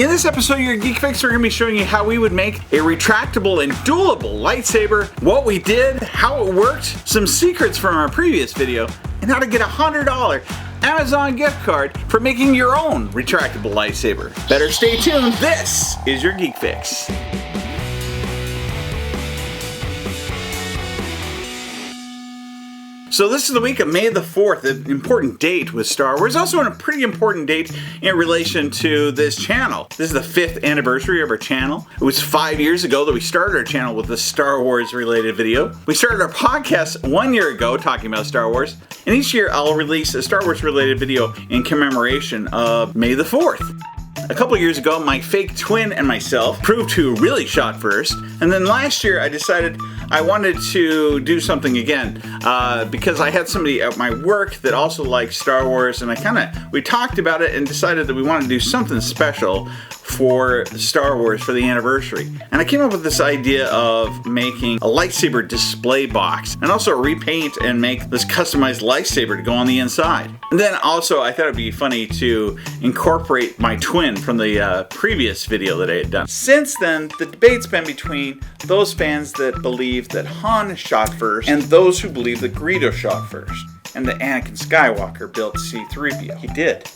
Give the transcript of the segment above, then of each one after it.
In this episode of your Geek Fix, we're going to be showing you how we would make a retractable and duelable lightsaber, what we did, how it worked, some secrets from our previous video, and how to get a $100 Amazon gift card for making your own retractable lightsaber. Better stay tuned. This is your Geek Fix. So this is the week of May the 4th, an important date with Star Wars, also a pretty important date in relation to this channel. This is the 5th anniversary of our channel. It was 5 years ago that we started our channel with a Star Wars related video. We started our podcast 1 year ago talking about Star Wars, and each year I'll release a Star Wars related video in commemoration of May the 4th. A couple years ago, my fake twin and myself proved who really shot first, and then last year I decided I wanted to do something again because I had somebody at my work that also liked Star Wars, and we talked about it and decided that we wanted to do something special for Star Wars for the anniversary. And I came up with this idea of making a lightsaber display box and also repaint and make this customized lightsaber to go on the inside. And then also I thought it'd be funny to incorporate my twin from the previous video that I had done. Since then, the debate's been between those fans that believe that Han shot first and those who believe that Greedo shot first. And that Anakin Skywalker built C-3PO. He did.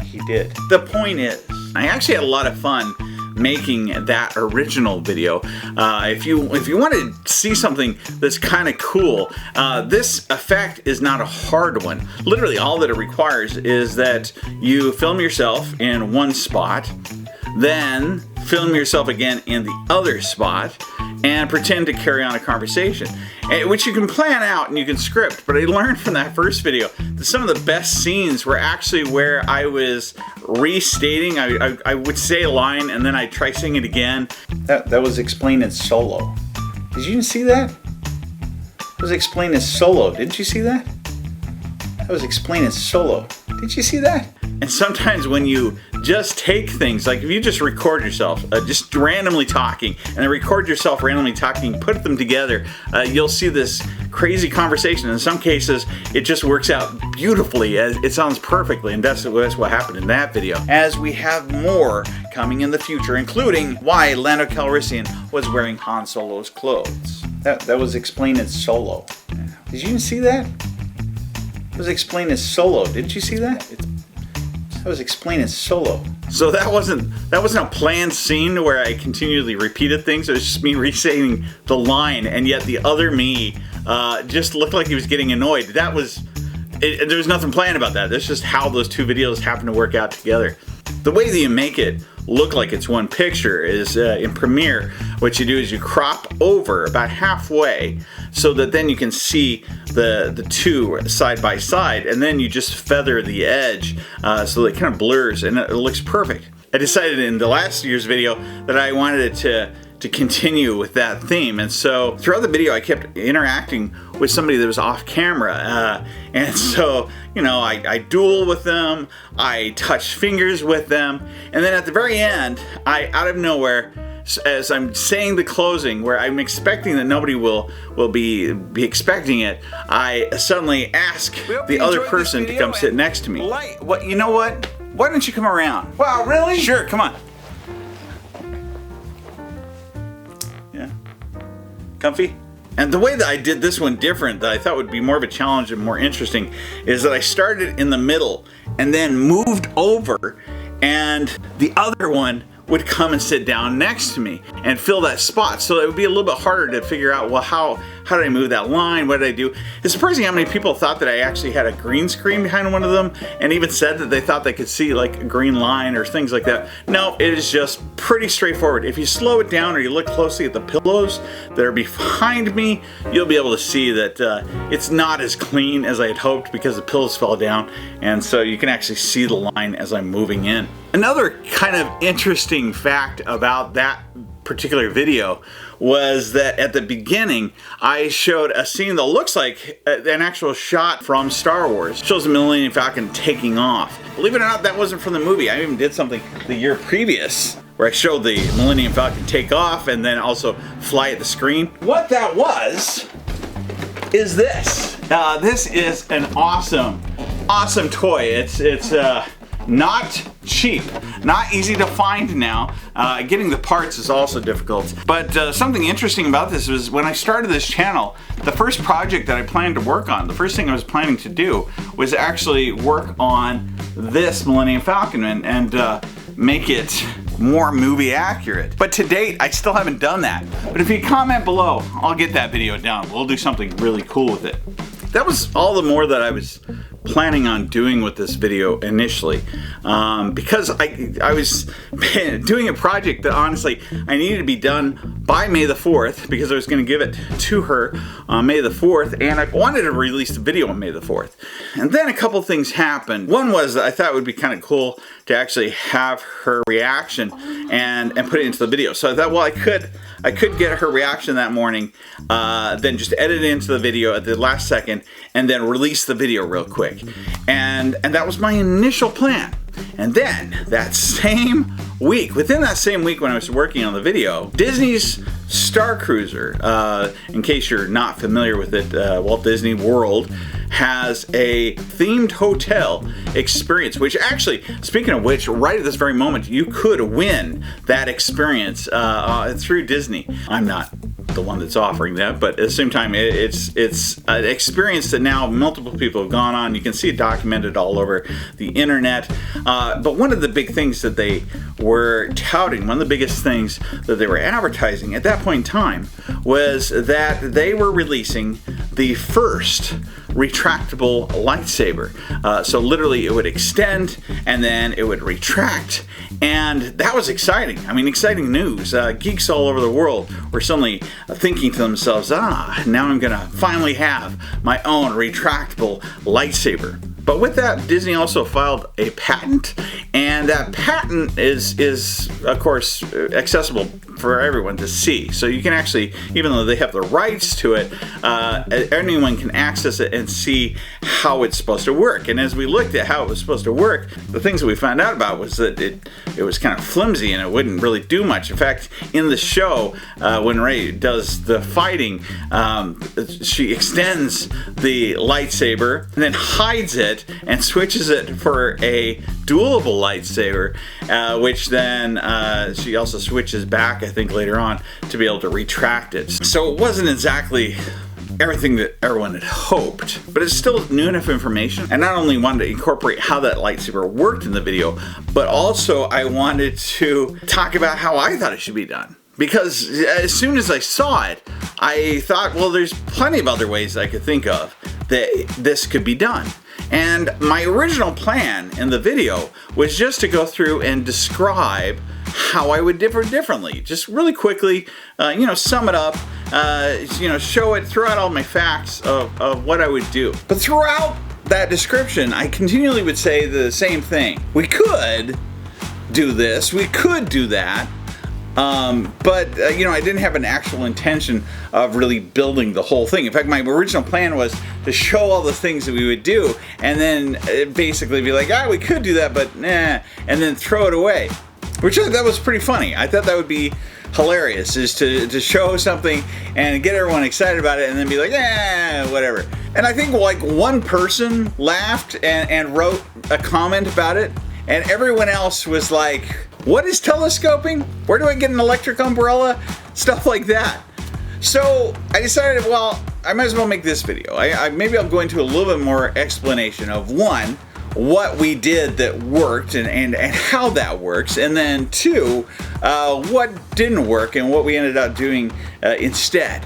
He did. The point is, I actually had a lot of fun making that original video. If you want to see something that's kind of cool, this effect is not a hard one. Literally all that it requires is that you film yourself in one spot, then film yourself again in the other spot, and pretend to carry on a conversation, which you can plan out and you can script. But I learned from that first video that some of the best scenes were actually where I was restating. I would say a line and then I'd try saying it again. That was explained in solo. Did you see that? It was explained in solo. Didn't you see that? That was explained in solo. Did you see that? And sometimes when you just take things, like if you just record yourself just randomly talking, and then record yourself randomly talking, put them together, you'll see this crazy conversation. In some cases, it just works out beautifully. It sounds perfectly, and that's what happened in that video. As we have more coming in the future, including why Lando Calrissian was wearing Han Solo's clothes. That was explained in Solo. Did you see that? It was explained in Solo. Didn't you see that? That was explained in Solo. So that wasn't a planned scene where I continually repeated things. It was just me restating the line, and yet the other me just looked like he was getting annoyed. There was nothing planned about that. That's just how those two videos happen to work out together. The way that you make it look like it's one picture is in Premiere, what you do is you crop over about halfway so that then you can see the two side by side, and then you just feather the edge so that it kind of blurs and it looks perfect. I decided in the last year's video that I wanted it to continue with that theme, and so throughout the video I kept interacting with somebody that was off camera, and so I duel with them, I touch fingers with them, and then at the very end, I out of nowhere, as I'm saying the closing, where I'm expecting that nobody will be expecting it, I suddenly ask the other person to come sit next to me. What? You know what? Why don't you come around? Wow, really? Sure, come on. Yeah. Comfy? And the way that I did this one different, that I thought would be more of a challenge and more interesting, is that I started in the middle and then moved over, and the other one would come and sit down next to me and fill that spot. So it would be a little bit harder to figure out, well, how did I move that line? What did I do? It's surprising how many people thought that I actually had a green screen behind one of them, and even said that they thought they could see like a green line or things like that. No, it is just pretty straightforward. If you slow it down or you look closely at the pillows that are behind me, you'll be able to see that it's not as clean as I had hoped because the pillows fell down, and so you can actually see the line as I'm moving in. Another kind of interesting fact about that particular video was that at the beginning I showed a scene that looks like an actual shot from Star Wars. It shows the Millennium Falcon taking off. Believe it or not, that wasn't from the movie. I even did something the year previous where I showed the Millennium Falcon take off and then also fly at the screen. What that was is this. This is an awesome toy. It's not cheap. Not easy to find now. Getting the parts is also difficult. But something interesting about this was when I started this channel, the first project that I planned to work on, the first thing I was planning to do was actually work on this Millennium Falcon and make it more movie accurate. But to date, I still haven't done that. But if you comment below, I'll get that video done. We'll do something really cool with it. That was all the more that I was planning on doing with this video initially, because I was doing a project that honestly I needed to be done by May the 4th, because I was going to give it to her on May the 4th, and I wanted to release the video on May the 4th. And then a couple things happened. One was that I thought it would be kind of cool to actually have her reaction and put it into the video. So I thought, well, I could get her reaction that morning, then just edit it into the video at the last second, and then release the video real quick. And that was my initial plan. And then that same week, within that same week when I was working on the video, Disney's Star Cruiser, in case you're not familiar with it, Walt Disney World has a themed hotel experience, which actually, speaking of which, right at this very moment, you could win that experience through Disney. I'm not the one that's offering that, but at the same time, it's an experience that now multiple people have gone on. You can see it documented all over the internet. But one of the big things that they were touting, one of the biggest things that they were advertising at that point in time, was that they were releasing the first retractable lightsaber. So literally it would extend and then it would retract, and that was exciting. I mean, exciting news. Geeks all over the world were suddenly thinking to themselves, now I'm gonna finally have my own retractable lightsaber. But with that, Disney also filed a patent, and that patent is of course accessible for everyone to see. So you can actually, even though they have the rights to it, anyone can access it and see how it's supposed to work. And as we looked at how it was supposed to work, the things that we found out about was that it was kind of flimsy and it wouldn't really do much. In fact, in the show, when Rey does the fighting, she extends the lightsaber and then hides it and switches it for a duelable lightsaber, which then she also switches back, I think, later on to be able to retract it. So it wasn't exactly everything that everyone had hoped, but it's still new enough information. And not only wanted to incorporate how that lightsaber worked in the video, but also I wanted to talk about how I thought it should be done. Because as soon as I saw it, I thought, well, there's plenty of other ways I could think of that this could be done. And my original plan in the video was just to go through and describe how I would differ differently. Just really quickly, sum it up, show it, throw out all my facts of what I would do. But throughout that description, I continually would say the same thing. We could do this, we could do that, but I didn't have an actual intention of really building the whole thing. In fact, my original plan was to show all the things that we would do and then basically be like, we could do that, but nah, and then throw it away. Which I thought was pretty funny. I thought that would be hilarious, is to show something and get everyone excited about it and then be like, whatever. And I think like one person laughed and wrote a comment about it, and everyone else was like, what is telescoping? Where do I get an electric umbrella? Stuff like that. So I decided, well, I might as well make this video. Maybe I'll go into a little bit more explanation of, one, what we did that worked and how that works, and then two, what didn't work and what we ended up doing instead.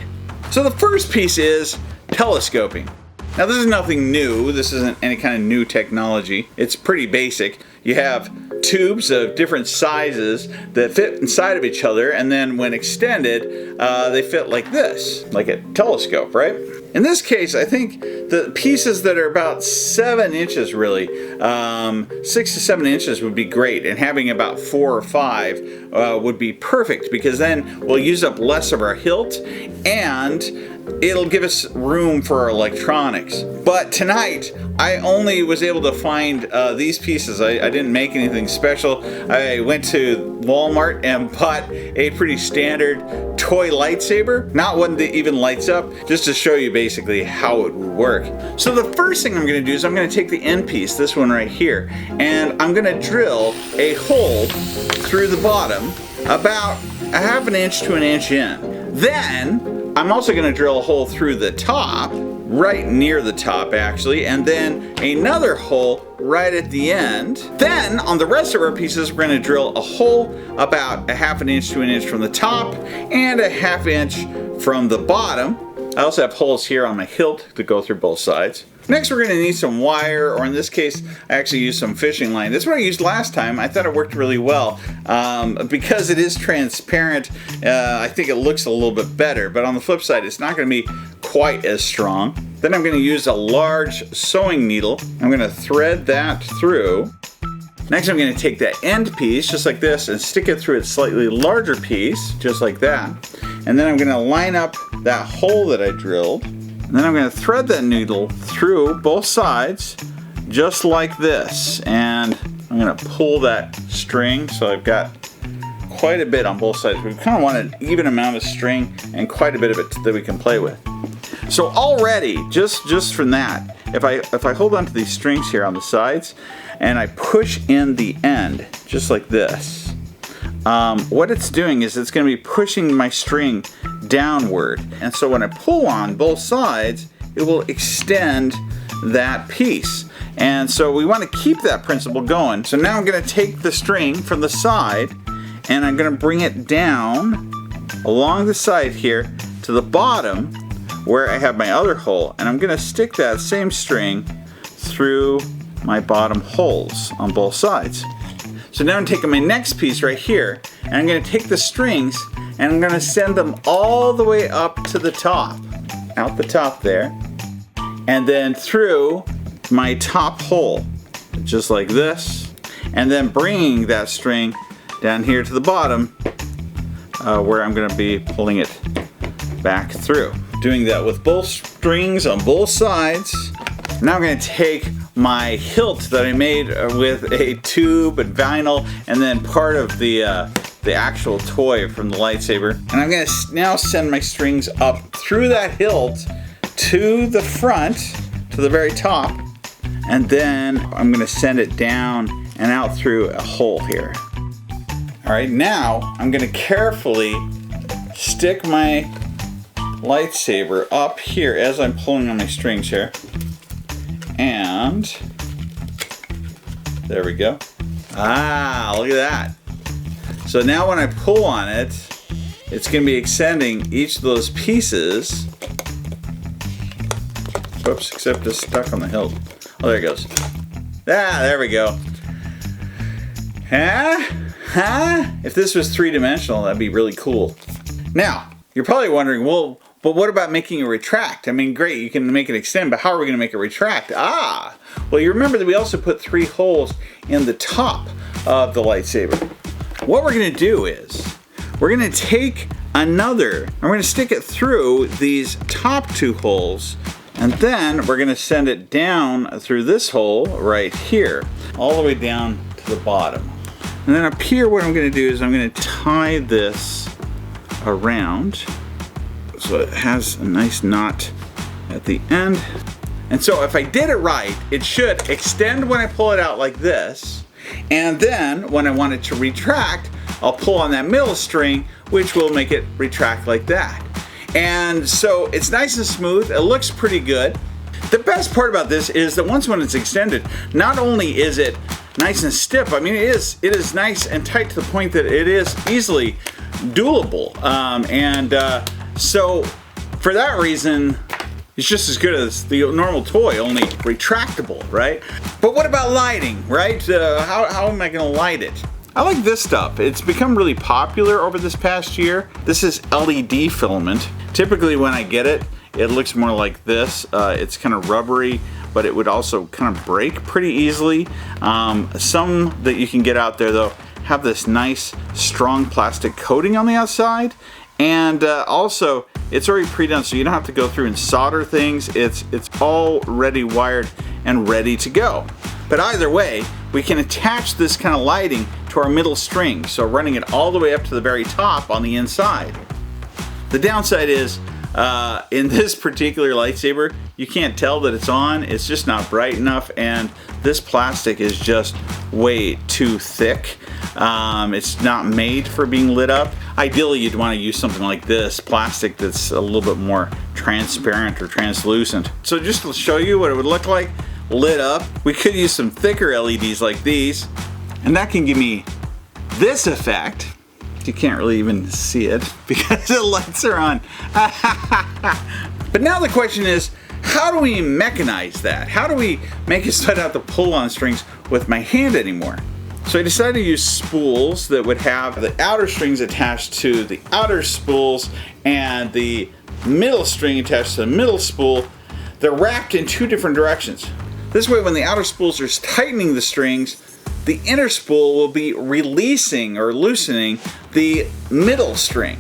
So the first piece is telescoping. Now this is nothing new. This isn't any kind of new technology. It's pretty basic. You have tubes of different sizes that fit inside of each other, and then when extended, they fit like this, like a telescope, right? In this case, I think the pieces that are about 7 inches, really, 6 to 7 inches would be great, and having about 4 or 5 would be perfect, because then we'll use up less of our hilt, and it'll give us room for our electronics. But tonight, I only was able to find these pieces. I didn't make anything special. I went to Walmart and bought a pretty standard toy lightsaber. Not one that even lights up, just to show you basically how it would work. So the first thing I'm going to do is I'm going to take the end piece, this one right here, and I'm going to drill a hole through the bottom about a half an inch to an inch in. Then I'm also going to drill a hole through the top, right near the top actually, and then another hole right at the end. Then on the rest of our pieces, we're going to drill a hole about a half an inch to an inch from the top and a half inch from the bottom. I also have holes here on my hilt to go through both sides. Next, we're going to need some wire, or in this case, I actually used some fishing line. This is what I used last time. I thought it worked really well. Because it is transparent, I think it looks a little bit better, but on the flip side, it's not going to be quite as strong. Then I'm going to use a large sewing needle. I'm going to thread that through. Next, I'm going to take that end piece, just like this, and stick it through its slightly larger piece, just like that. And then I'm going to line up that hole that I drilled. And then I'm going to thread that needle through both sides, just like this. And I'm going to pull that string, so I've got quite a bit on both sides. We kind of want an even amount of string and quite a bit of it that we can play with. So already, just from that, if I hold onto these strings here on the sides, and I push in the end, just like this, what it's doing is it's going to be pushing my string downward. And so when I pull on both sides, it will extend that piece. And so we want to keep that principle going. So now I'm going to take the string from the side and I'm going to bring it down along the side here to the bottom where I have my other hole. And I'm going to stick that same string through my bottom holes on both sides. So now I'm taking my next piece right here, and I'm going to take the strings and I'm going to send them all the way up to the top, out the top there, and then through my top hole, just like this, and then bringing that string down here to the bottom where I'm going to be pulling it back through. Doing that with both strings on both sides. Now I'm going to take my hilt that I made with a tube and vinyl and then part of the actual toy from the lightsaber. And I'm going to now send my strings up through that hilt to the front, to the very top. And then I'm going to send it down and out through a hole here. All right, now I'm going to carefully stick my lightsaber up here as I'm pulling on my strings here. And there we go. Ah, look at that. So now when I pull on it, it's going to be extending each of those pieces. Whoops, except it's stuck on the hilt. Oh, there it goes. Ah, there we go. Huh? If this was three-dimensional, that'd be really cool. Now, you're probably wondering, well, but what about making it retract? I mean, great, you can make it extend, but how are we going to make it retract? Ah, well, you remember that we also put 3 holes in the top of the lightsaber. What we're going to do is, we're going to take another, I'm going to stick it through these top 2 holes, and then we're going to send it down through this hole right here, all the way down to the bottom. And then up here, what I'm going to do is I'm going to tie this around so it has a nice knot at the end. And so if I did it right, it should extend when I pull it out like this. And then when I want it to retract, I'll pull on that middle string, which will make it retract like that. And so it's nice and smooth. It looks pretty good. The best part about this is that once when it's extended, not only is it nice and stiff, I mean it is nice and tight to the point that it is easily duelable. So for that reason, it's just as good as the normal toy, only retractable, right? But what about lighting, right? How am I going to light it? I like this stuff. It's become really popular over this past year. This is LED filament. Typically when I get it, it looks more like this. It's kind of rubbery, but it would also kind of break pretty easily. Some that you can get out there though have this nice strong plastic coating on the outside, And also, it's already pre-done, so you don't have to go through and solder things. It's already wired and ready to go. But either way, we can attach this kind of lighting to our middle string, so running it all the way up to the very top on the inside. The downside is, in this particular lightsaber, you can't tell that it's on. It's just not bright enough, and this plastic is just way too thick. It's not made for being lit up. Ideally, you'd want to use something like this, plastic that's a little bit more transparent or translucent. So just to show you what it would look like lit up, we could use some thicker LEDs like these, and that can give me this effect. You can't really even see it because the lights are on. But now the question is, how do we mechanize that? How do we make it so I don't have to pull on strings with my hand anymore? So I decided to use spools that would have the outer strings attached to the outer spools and the middle string attached to the middle spool. They're wrapped in two different directions. This way, when the outer spools are tightening the strings, the inner spool will be releasing or loosening the middle string.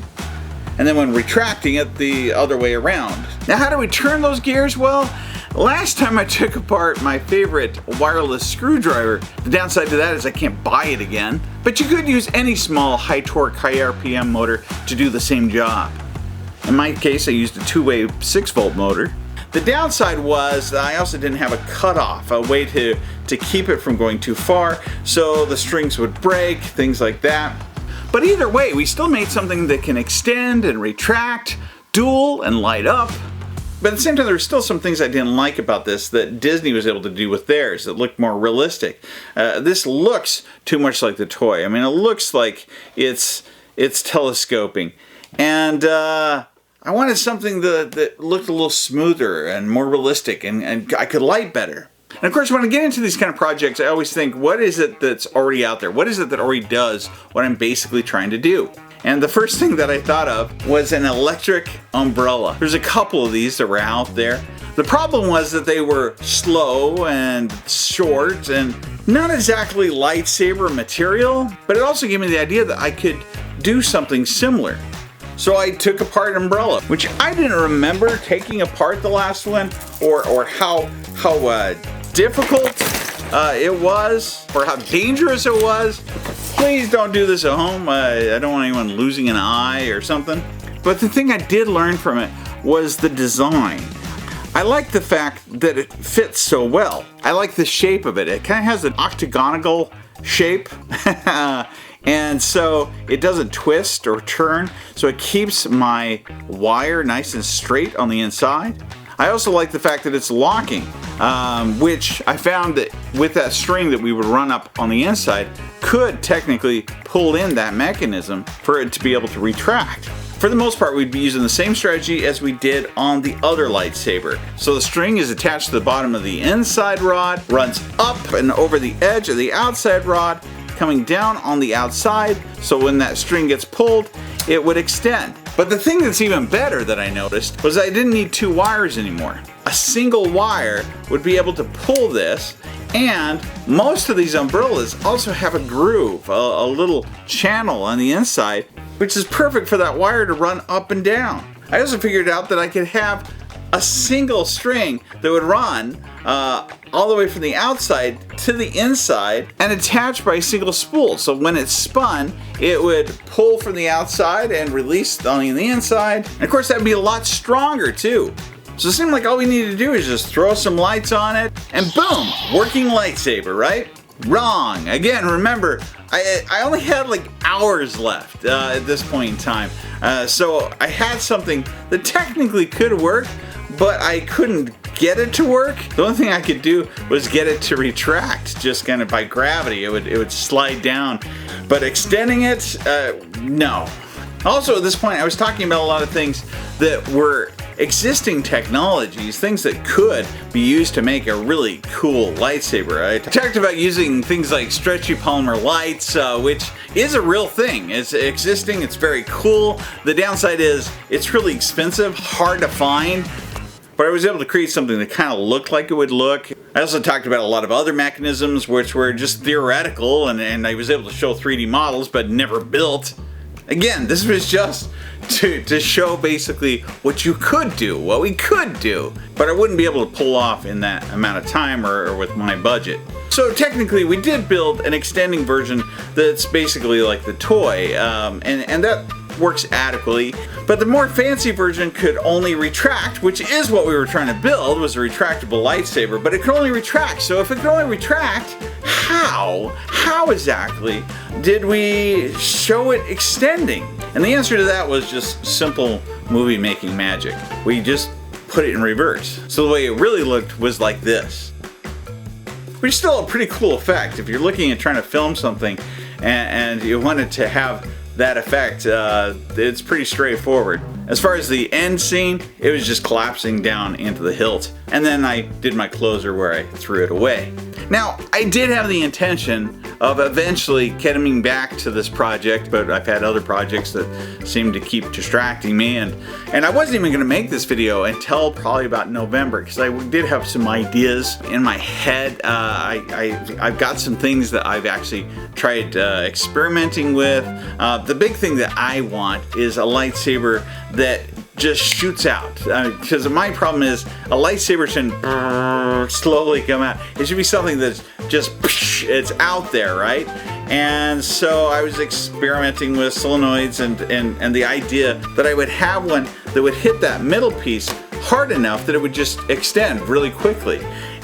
And then when retracting it, the other way around. Now, how do we turn those gears? Well, last time I took apart my favorite wireless screwdriver, the downside to that is I can't buy it again. But you could use any small high torque, high RPM motor to do the same job. In my case, I used a two-way 6-volt motor. The downside was I also didn't have a cutoff, a way to keep it from going too far, so the strings would break, things like that. But either way, we still made something that can extend and retract, dual and light up. But at the same time, there were still some things I didn't like about this that Disney was able to do with theirs that looked more realistic. This looks too much like the toy. I mean, it looks like it's telescoping. And I wanted something that looked a little smoother and more realistic, and I could light better. And of course, when I get into these kind of projects, I always think, what is it that's already out there? What is it that already does what I'm basically trying to do? And the first thing that I thought of was an electric umbrella. There's a couple of these that were out there. The problem was that they were slow and short and not exactly lightsaber material, but it also gave me the idea that I could do something similar. So I took apart an umbrella, which I didn't remember taking apart the last one, or how difficult it was, or how dangerous it was. Please don't do this at home. I don't want anyone losing an eye or something. But the thing I did learn from it was the design. I like the fact that it fits so well. I like the shape of it. It kind of has an octagonal shape. And so it doesn't twist or turn, so it keeps my wire nice and straight on the inside. I also like the fact that it's locking, which I found that with that string that we would run up on the inside could technically pull in that mechanism for it to be able to retract. For the most part, we'd be using the same strategy as we did on the other lightsaber. So the string is attached to the bottom of the inside rod, runs up and over the edge of the outside rod, coming down on the outside, so when that string gets pulled, it would extend. But the thing that's even better that I noticed was I didn't need two wires anymore. A single wire would be able to pull this, and most of these umbrellas also have a groove, a little channel on the inside, which is perfect for that wire to run up and down. I also figured out that I could have a single string that would run all the way from the outside to the inside and attached by a single spool. So when it spun, it would pull from the outside and release on the inside. And of course, that'd be a lot stronger too. So it seemed like all we needed to do is just throw some lights on it and boom, working lightsaber, right? Wrong. Again, remember, I only had like hours left at this point in time. So I had something that technically could work, but I couldn't get it to work. The only thing I could do was get it to retract, just kind of by gravity. It would slide down. But extending it, no. Also at this point, I was talking about a lot of things that were existing technologies, things that could be used to make a really cool lightsaber. I talked about using things like stretchy polymer lights, which is a real thing. It's existing, it's very cool. The downside is it's really expensive, hard to find. But I was able to create something that kind of looked like it would look. I also talked about a lot of other mechanisms which were just theoretical, and I was able to show 3D models but never built. Again, this was just to show basically what you could do, what we could do, but I wouldn't be able to pull off in that amount of time or with my budget. So technically we did build an extending version that's basically like the toy, and that works adequately, but the more fancy version could only retract, which is what we were trying to build, was a retractable lightsaber, but it could only retract. So if it could only retract, how exactly did we show it extending? And the answer to that was just simple movie making magic. We just put it in reverse. So the way it really looked was like this. Which is still a pretty cool effect. If you're looking at trying to film something and you wanted to have that effect, it's pretty straightforward. As far as the end scene, it was just collapsing down into the hilt. And then I did my closer where I threw it away. Now, I did have the intention of eventually getting back to this project, but I've had other projects that seem to keep distracting me, and I wasn't even going to make this video until probably about November, because I did have some ideas in my head. I've got some things that I've actually tried experimenting with. The big thing that I want is a lightsaber that just shoots out, because my problem is a lightsaber shouldn't slowly come out. It should be something that's just it's out there, right? And so I was experimenting with solenoids and the idea that I would have one that would hit that middle piece hard enough that it would just extend really quickly,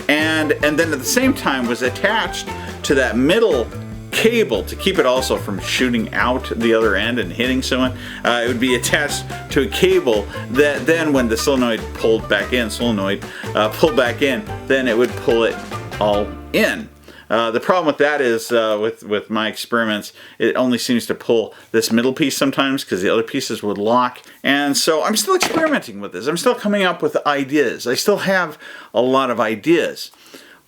and then at the same time was attached to that middle cable to keep it also from shooting out the other end and hitting someone. It would be attached to a cable that then when the solenoid pulled back in, then it would pull it all in. The problem with that is with my experiments, it only seems to pull this middle piece sometimes because the other pieces would lock. And so I'm still experimenting with this. I'm still coming up with ideas. I still have a lot of ideas.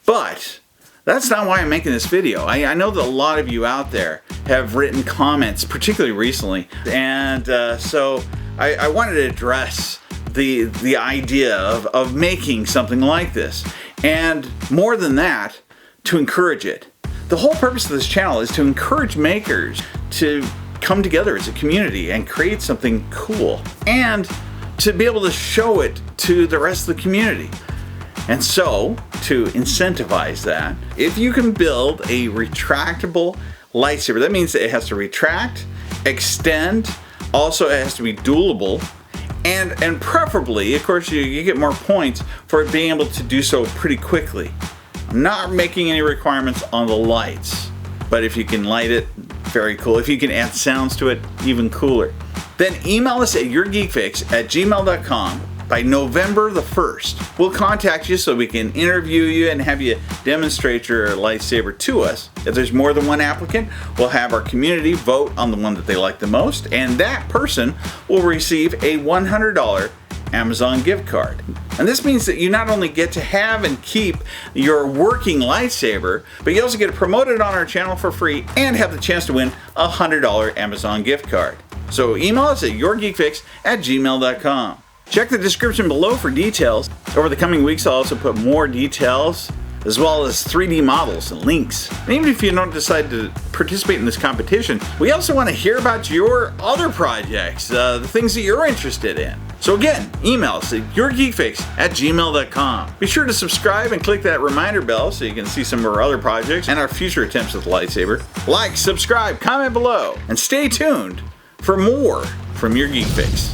But that's not why I'm making this video. I know that a lot of you out there have written comments, particularly recently, and so I wanted to address the idea of making something like this, and more than that, to encourage it. The whole purpose of this channel is to encourage makers to come together as a community and create something cool, and to be able to show it to the rest of the community. And so, to incentivize that, if you can build a retractable lightsaber, that means that it has to retract, extend, also it has to be duelable, and preferably, of course, you get more points for it being able to do so pretty quickly. I'm not making any requirements on the lights, but if you can light it, very cool. If you can add sounds to it, even cooler. Then email us at yourgeekfix@gmail.com. By November the 1st, we'll contact you so we can interview you and have you demonstrate your lightsaber to us. If there's more than one applicant, we'll have our community vote on the one that they like the most, and that person will receive a $100 Amazon gift card. And this means that you not only get to have and keep your working lightsaber, but you also get promoted on our channel for free and have the chance to win a $100 Amazon gift card. So email us at yourgeekfix@gmail.com. Check the description below for details. Over the coming weeks, I'll also put more details, as well as 3D models and links. And even if you don't decide to participate in this competition, we also want to hear about your other projects, the things that you're interested in. So again, email us at yourgeekfix@gmail.com. Be sure to subscribe and click that reminder bell so you can see some of our other projects and our future attempts with the lightsaber. Like, subscribe, comment below, and stay tuned for more from Your Geek Fix.